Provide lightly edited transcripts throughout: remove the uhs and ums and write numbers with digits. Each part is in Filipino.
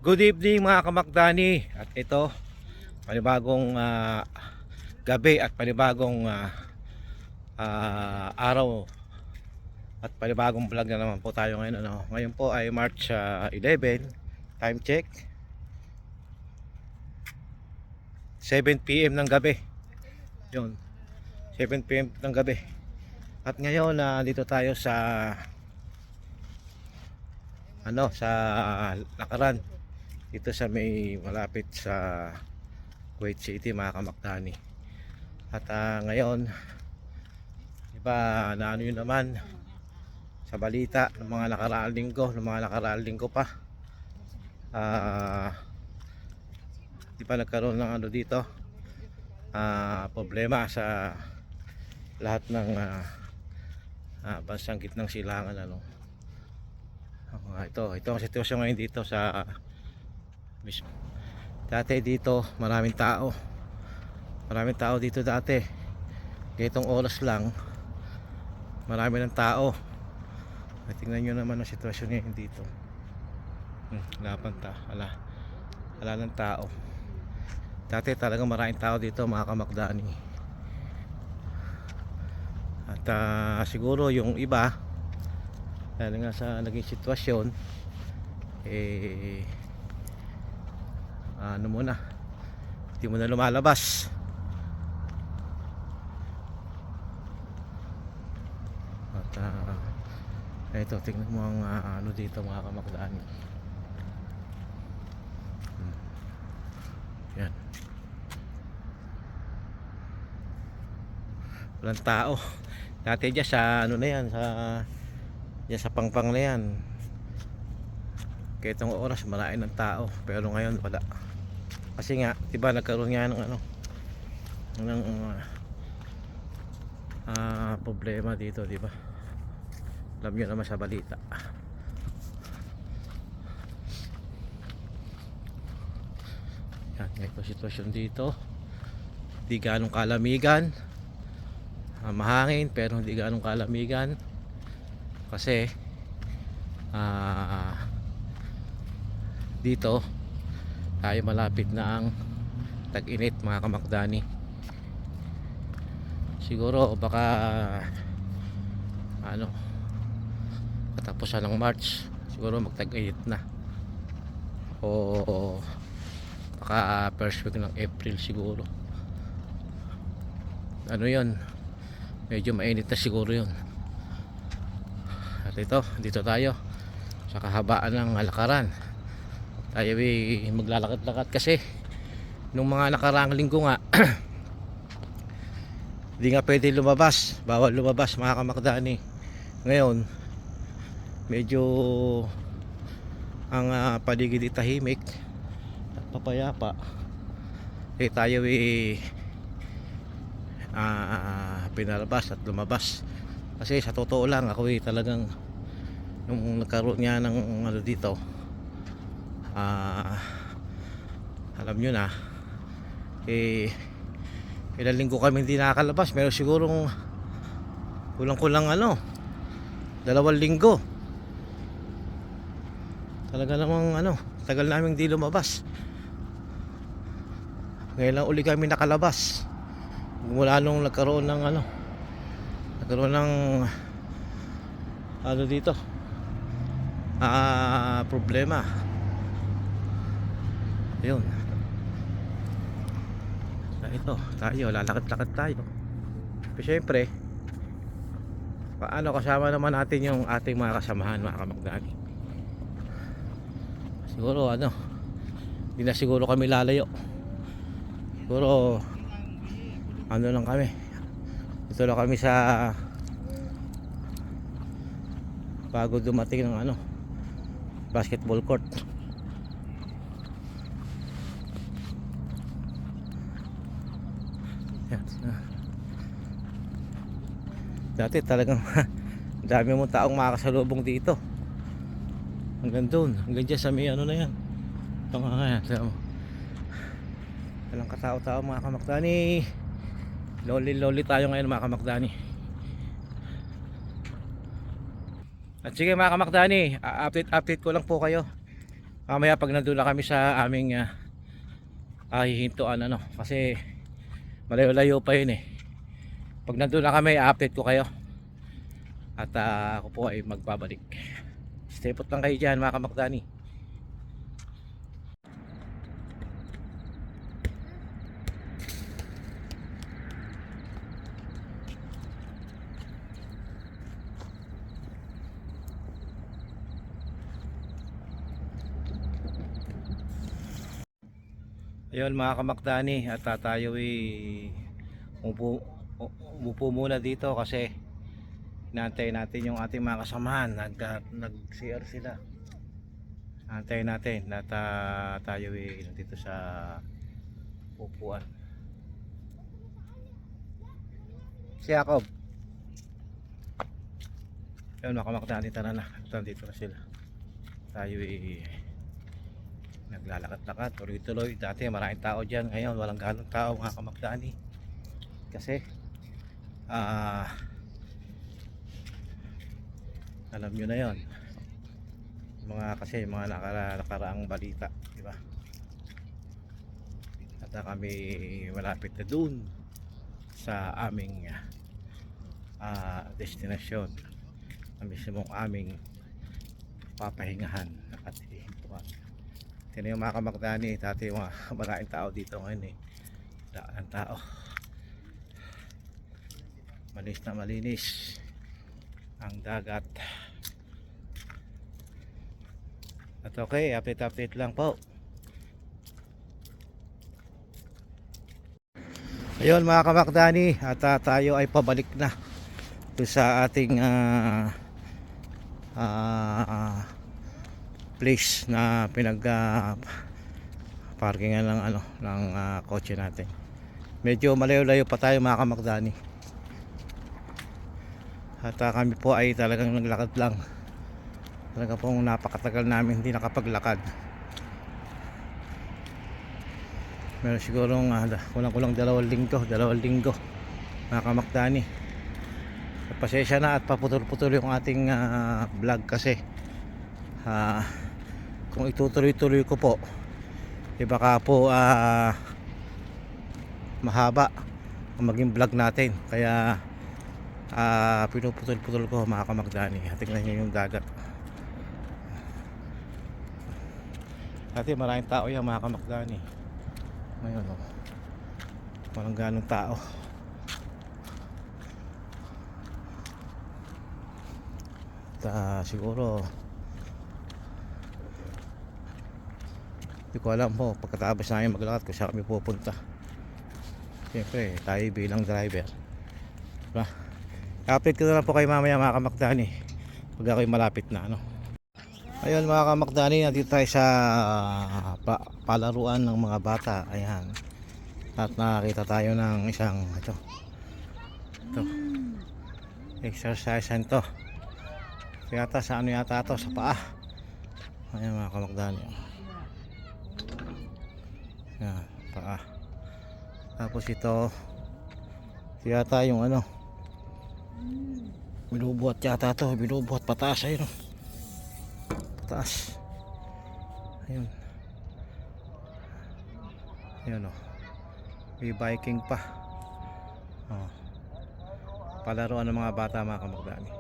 Good evening mga kamakdani. At ito, panibagong gabi at panibagong araw at panibagong vlog na naman po tayo ngayon. Ngayon po ay March 11. Time check 7 PM ng gabi. Yun, 7 PM ng gabi. At ngayon dito tayo sa sa lakaran dito sa may malapit sa Kuwait City mga kamakdani. At ngayon iba na yun naman sa balita ng mga nakaraang linggo pa, di pa nagkaroon ng dito problema sa lahat ng bansang gitnang silangan ito ang sitwasyon ngayon dito sa mismo. Dati dito maraming tao dito dati. Ganitong oras lang marami ng tao. Tingnan nyo naman ang sitwasyon ngayon dito. Wala ng tao. Dati talagang maraming tao dito mga kamakdani. At siguro yung iba dahil nga sa naging sitwasyon muna hindi mo na lumalabas. At ito, tingnan mo ang dito mga kamakdaan. Yan, walang tao. Dati dyan sa dyan sa pangpang na yan, kaya itong oras marami ng tao, pero ngayon wala. Kasi nga, diba nagkaroon nga ng problema dito, diba? Alam nyo naman sa balita. Yan, ito sitwasyon dito. Hindi ganong kalamigan, mahangin pero hindi ganong kalamigan. Kasi dito tayo malapit na ang tag-init mga kamakdani. Siguro baka katapusan ng March siguro magtag-init na, o baka first week ng April siguro. Yun, medyo mainit na siguro yun. At dito tayo sa kahabaan ng lakaran. Tayo maglalakad-lakad kasi nung mga nakaraang linggo nga hindi nga pwede lumabas, bawal lumabas mga kamakdani. Ngayon medyo ang paligid tahimik at papayapa. Tayo pinalabas at lumabas kasi sa totoo lang ako talagang nung nagkaroon nga ng dito, alam nyo na ilang linggo kami hindi nakakalabas. Meron sigurong kulang 2 linggo. Talaga namang tagal namin hindi lumabas. Ngayon lang uli kami nakalabas mula nung nagkaroon ng dito problema. Ayun, ito tayo lalakad-lakad tayo. Pero syempre kasama naman natin yung ating mga kasamahan mga kamakdani. Siguro hindi na siguro kami lalayo. Siguro lang kami dito lang kami sa bago dumating ng basketball court. Dati talagang dami mong taong makakasalubong dito hanggang doon, hanggang dyan sa may na yan. Ito nga yan, walang katao-tao mga kamakdani. Loli tayo ngayon mga kamakdani. At sige mga kamakdani, update ko lang po kayo Mamaya pag nandun na kami sa aming hihintuan ano, kasi malayo-layo pa yun eh. Pag nandun na kami, update ko kayo. At ako po ay magbabalik. Stay put lang kayo dyan mga kamakdani. Ayun mga kamakdani, at tayo umupo, umupo muna dito kasi inaantay natin yung ating mga kasamahan. Nag-CR sila. Antayin natin at tayo nandito sa upuan. Si Jacob. Ayun mga kamakdani, tara na. Nandito na sila. Tayo naglalakad-lakad, tuloy-tuloy. Dati maraming tao dyan, ngayon walang ganong tao mga kamakdani. Kasi alam nyo na yon, kasi mga nakaraang balita, di ba? At kami malapit na dun sa aming destinasyon, ang mismong aming papahingahan at hihintuan. Ito yung mga kamakdani, dati yung maraming tao dito ngayon daan ng tao. Malinis na malinis ang dagat. At okay, update lang po. Ayun mga kamakdani, at tayo ay pabalik na sa ating place na parkingan ng kotse natin. Medyo malayo-layo pa tayo mga kamakdani. At kami po ay talagang naglakad lang. Talaga pong napakatagal namin hindi nakapaglakad. Meron sigurong kulang-kulang 2 linggo mga kamakdani. Pasensya na at paputol-putol yung ating vlog kasi kung itutuloy-tuloy ko po baka po mahaba ang maging vlog natin, kaya pinuputol-putol ko mga kamakdani. Tingnan nyo yung dagat. Dati maraming tao yan mga kamakdani, ngayon walang ganong tao. Siguro hindi ko alam po pagkatapos namin maglakad kung saan kami pupunta. Siyempre tayo bilang driver, diba? Update ko na lang po kayo mamaya mga kamakdani pag ako'y malapit na Ayun mga kamakdani, nandito tayo sa palaruan ng mga bata. Ayan, at nakakita tayo ng isang ito exercise to. Yata sa yata to, sa paa. Ayan mga kamakdani, yan, paa. Tapos ito yata yung binubuhat yata to, binubuhat pataas. Ayun pataas, ayun may biking pa. Palaruan ng mga bata mga kamakdani.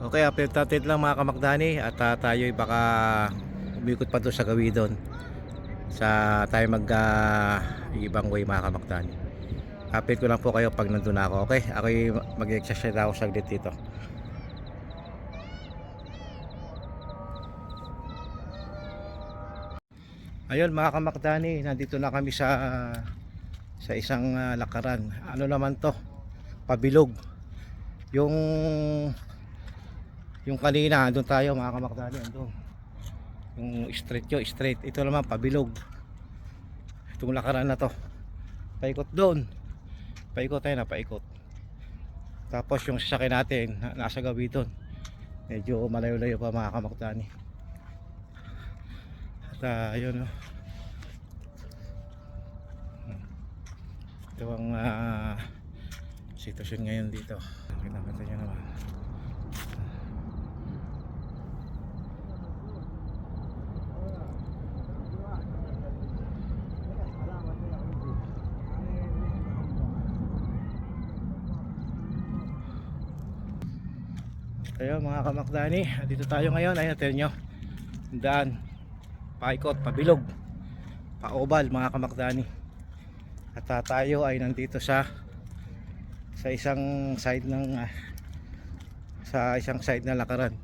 Okay, update lang mga kamakdani, at tayo'y baka umikot pa doon sa Gawidon sa tayo ibang way mga kamakdani. Update ko lang po kayo pag nandun na ako. Okay, ako'y mag-exercise ako saglit dito. Ayun mga kamakdani, nandito na kami sa isang lakaran. Ano naman to, pabilog. Yung kanina andun tayo mga kamakdani, andun yung straight. Ito naman pabilog. Itong lakaran na to, paikot doon, paikot paikot. Tapos yung sasakyan natin nasa Gawidon, medyo malayo-layo pa mga kamakdani. At ayun ito ang sitwasyon ngayon dito. Nakita nyo naman. Tayo mga kamakdani, dito tayo ngayon. Ayun, tingnan nyo, daan, paikot, pabilog, paobal mga kamakdani. At tayo ay nandito sa isang side ng sa isang side na lakaran.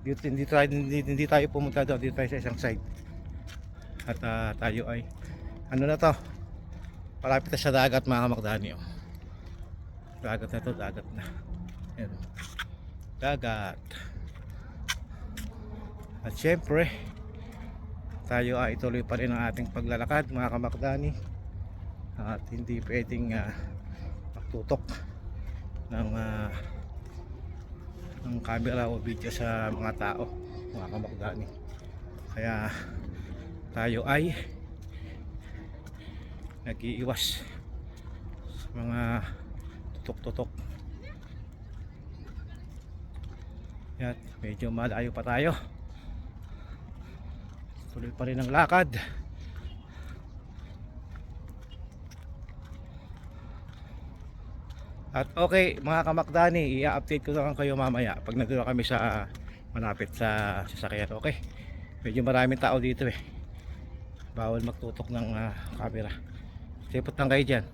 Hindi tayo pumunta doon, dito tayo sa isang side. At tayo ay ano na to, malapit na sa dagat mga kamakdani. Dagat na to, dagat na. Ayan, dagat. At syempre tayo ay ituloy pa rin ang ating paglalakad mga kamakdani. At hindi pwedeng magtutok ng camera o video sa mga tao mga kamakdani. Kaya tayo ay nag-iiwas sa mga tutok-tutok. Yan, medyo malayo pa tayo. Tuloy pa rin ang lakad. At okay mga kamakdani, i-update ko lang kayo mamaya pag nandun kami sa malapit sa sasakyan. Okay, medyo maraming tao dito bawal magtutok ng camera. Sipot lang kayo dyan.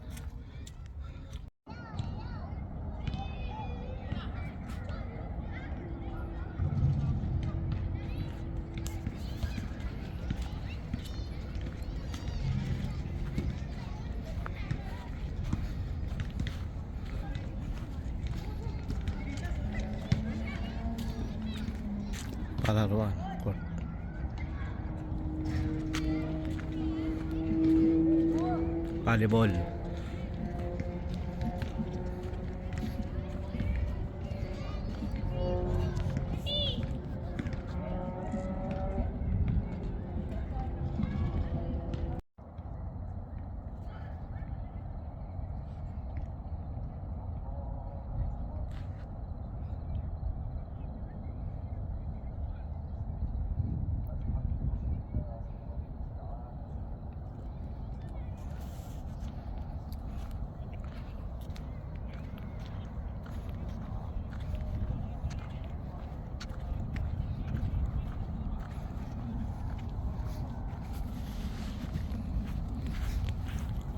Palaruan court. Volleyball.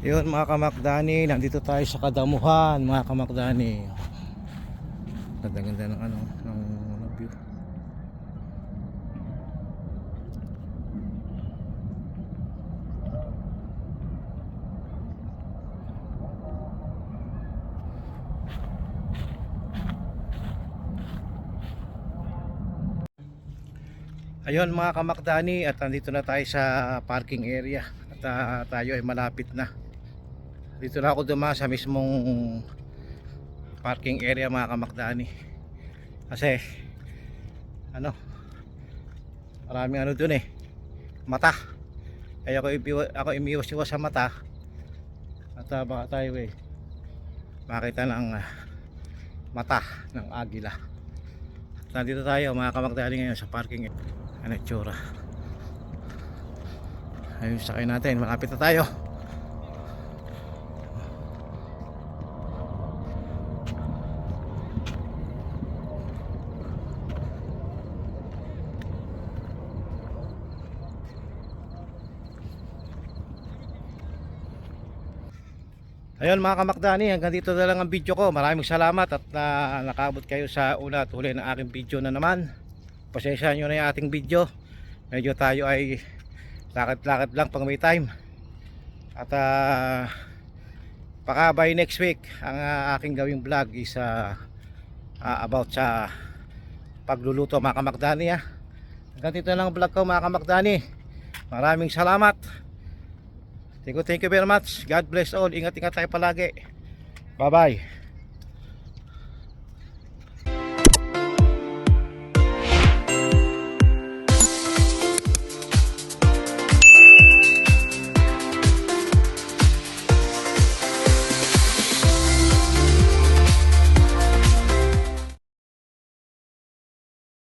Yun mga kamakdani, nandito tayo sa Kadamuhan mga kamakdani. Ganda-ganda ng ng view. Ayun mga kamakdani, at nandito na tayo sa parking area. At tayo ay malapit na. Dito na ako dumaan sa mismong parking area mga kamakdani. Kasi maraming dun mata. Kaya ako umiwas-iwas sa mata. At baka tayo makita ng mata ng agila. At nandito tayo mga kamakdani ngayon sa parking area. Ano itsura? Ayun, sakay natin, malapit na tayo. Ayun mga kamakdani, hanggang dito na lang ang video ko. Maraming salamat at nakaabot kayo sa una at huli ng aking video na naman. Pasensya nyo na yung ating video. Medyo tayo ay lakad-lakad lang pag may time. At baka by next week ang aking gawing vlog is about sa pagluluto mga kamakdani. Hanggang dito na lang ang vlog ko mga kamakdani. Maraming salamat. Thank you very much. God bless all. Ingat-ingat tayo palagi. Bye bye.